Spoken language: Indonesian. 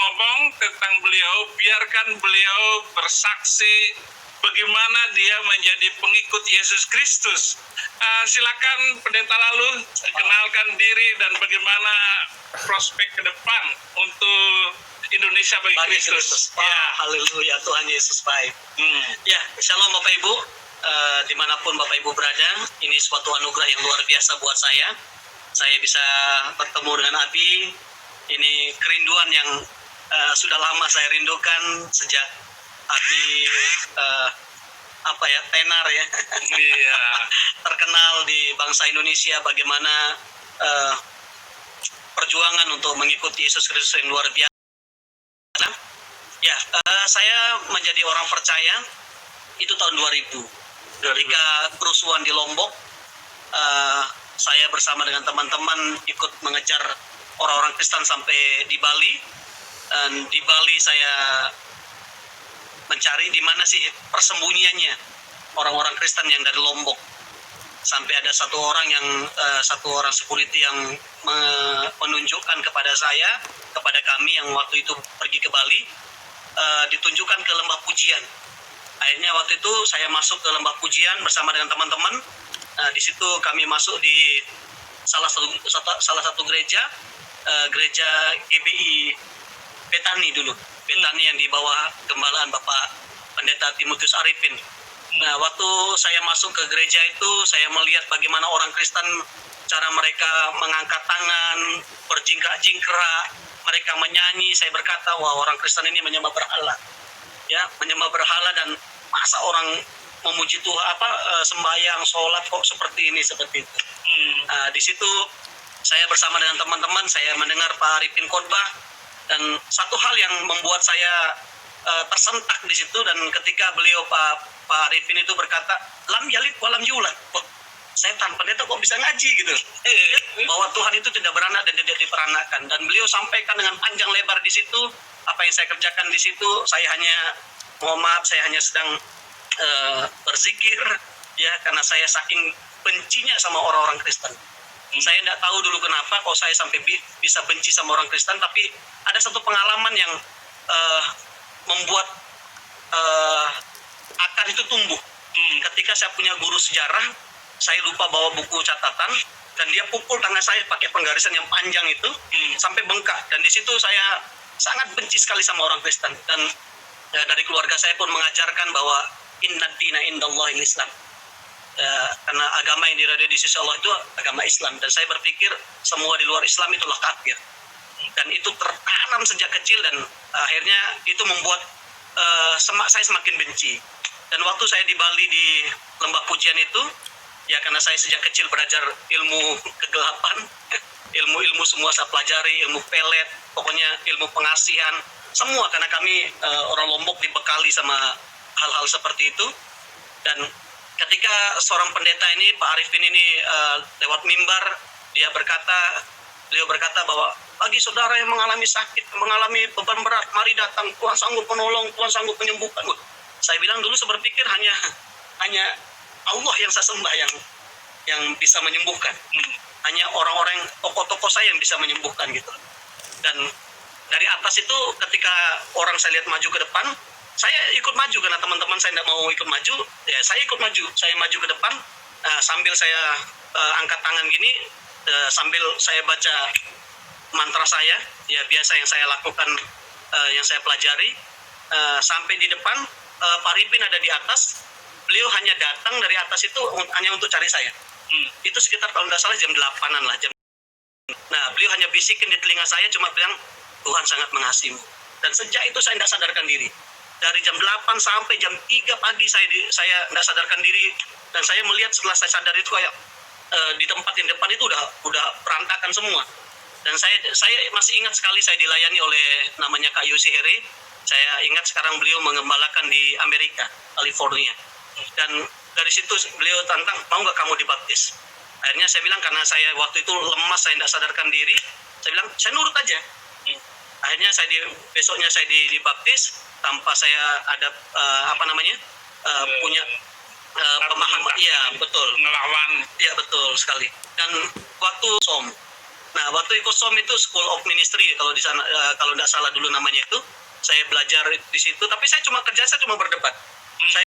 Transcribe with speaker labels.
Speaker 1: ngomong tentang beliau, biarkan beliau bersaksi bagaimana dia menjadi pengikut Yesus Kristus. Silakan Pendeta Lalu, kenalkan diri dan bagaimana prospek ke depan untuk Indonesia bagi Kristus.
Speaker 2: Ya, haleluya, Tuhan Yesus baik. Ya, shalom Bapak Ibu, dimanapun Bapak Ibu berada, ini suatu anugerah yang luar biasa buat saya. Saya bisa bertemu dengan Abi. Ini kerinduan yang sudah lama saya rindukan sejak Abi tenar ya.
Speaker 1: Iya.
Speaker 2: Terkenal di bangsa Indonesia bagaimana perjuangan untuk mengikuti Yesus Kristus yang luar biasa. Ya, saya menjadi orang percaya itu tahun 2000. Ketika kerusuhan di Lombok, saya bersama dengan teman-teman ikut mengejar orang-orang Kristen sampai di Bali. Dan di Bali saya mencari di mana sih persembunyiannya orang-orang Kristen yang dari Lombok. Sampai ada satu orang security yang menunjukkan kepada saya, kepada kami yang waktu itu pergi ke Bali, ditunjukkan ke lembah pujian. Akhirnya waktu itu saya masuk ke lembah pujian bersama dengan teman-teman. Di situ kami masuk di salah satu gereja, gereja GBI Betani dulu. Betani yang di bawah gembalaan Bapak Pendeta Timotius Arifin. Nah, waktu saya masuk ke gereja itu, saya melihat bagaimana orang Kristen, cara mereka mengangkat tangan, berjingkrak-jingkrak, mereka menyanyi. Saya berkata, wah, orang Kristen ini menyembah berhala. Ya, menyembah berhala, dan masa orang memuji Tuhan, sembahyang, sholat kok seperti itu. Di situ saya bersama dengan teman-teman, saya mendengar Pak Arifin khotbah, dan satu hal yang membuat saya tersentak di situ, dan ketika beliau Pak Arifin itu berkata, lam yalid walam yulad. Setan, pendeta kok bisa ngaji gitu. Bahwa Tuhan itu tidak beranak dan tidak diperanakkan. Dan beliau sampaikan dengan panjang lebar di situ, apa yang saya kerjakan di situ, saya hanya sedang berzikir, ya, karena saya saking bencinya sama orang-orang Kristen. Saya tidak tahu dulu kenapa kok saya sampai bisa benci sama orang Kristen, tapi ada satu pengalaman yang membuat akar itu tumbuh. Ketika saya punya guru sejarah, saya lupa bawa buku catatan, dan dia pukul tangan saya pakai penggarisan yang panjang itu sampai bengkak. Dan di situ saya sangat benci sekali sama orang Kristen. Dan dari keluarga saya pun mengajarkan bahwa inna dina indallahil Islam. Karena agama yang diridhoi di sisi Allah itu agama Islam, dan saya berpikir semua di luar Islam itulah kafir. Dan itu tertanam sejak kecil, dan akhirnya itu membuat saya semakin benci. Dan waktu saya di Bali di lembah pujian itu, ya, karena saya sejak kecil belajar ilmu kegelapan, ilmu semua saya pelajari, ilmu pelet, pokoknya ilmu pengasihan, semua, karena kami orang Lombok dibekali sama hal-hal seperti itu. Dan ketika seorang pendeta ini, Pak Arifin ini lewat mimbar, beliau berkata bahwa bagi saudara yang mengalami sakit, mengalami beban berat, mari datang, Tuhan sanggup menolong, Tuhan sanggup menyembuhkan. Saya bilang dulu berpikir hanya Allah yang saya sembah yang bisa menyembuhkan. Hanya orang-orang, tokoh-tokoh saya yang bisa menyembuhkan gitu. Dan dari atas itu, ketika orang saya lihat maju ke depan, saya ikut maju, karena teman-teman saya tidak mau ikut maju, ya saya ikut maju. Saya maju ke depan, sambil saya angkat tangan gini, sambil saya baca mantra saya, ya biasa yang saya lakukan, yang saya pelajari, sampai di depan. Pak Arifin ada di atas, beliau hanya datang dari atas itu hanya untuk cari saya. Itu sekitar kalau tidak salah jam 8-an lah. Nah, beliau hanya bisikin di telinga saya, cuma bilang, Tuhan sangat mengasihimu. Dan sejak itu saya tidak sadarkan diri. Dari jam 8 sampai jam 3 pagi saya tidak sadarkan diri. Dan saya melihat setelah saya sadar itu kayak di tempat yang depan itu udah berantakan semua. Dan saya masih ingat sekali saya dilayani oleh namanya Kak Yosi Heri. Saya ingat sekarang beliau mengembalakan di Amerika, California. Dan dari situ beliau tantang, mau nggak kamu dibaptis? Akhirnya saya bilang, karena saya waktu itu lemas, saya tidak sadarkan diri. Saya bilang, saya nurut aja. Akhirnya besoknya saya dibaptis tanpa saya ada punya pemahaman. Iya, betul.
Speaker 1: Ngelawan.
Speaker 2: Iya, betul sekali. Dan waktu Nah, waktu ikut SOM itu School of Ministry kalau di sana, kalau nggak salah dulu namanya itu, saya belajar di situ. Tapi saya cuma berdebat. Saya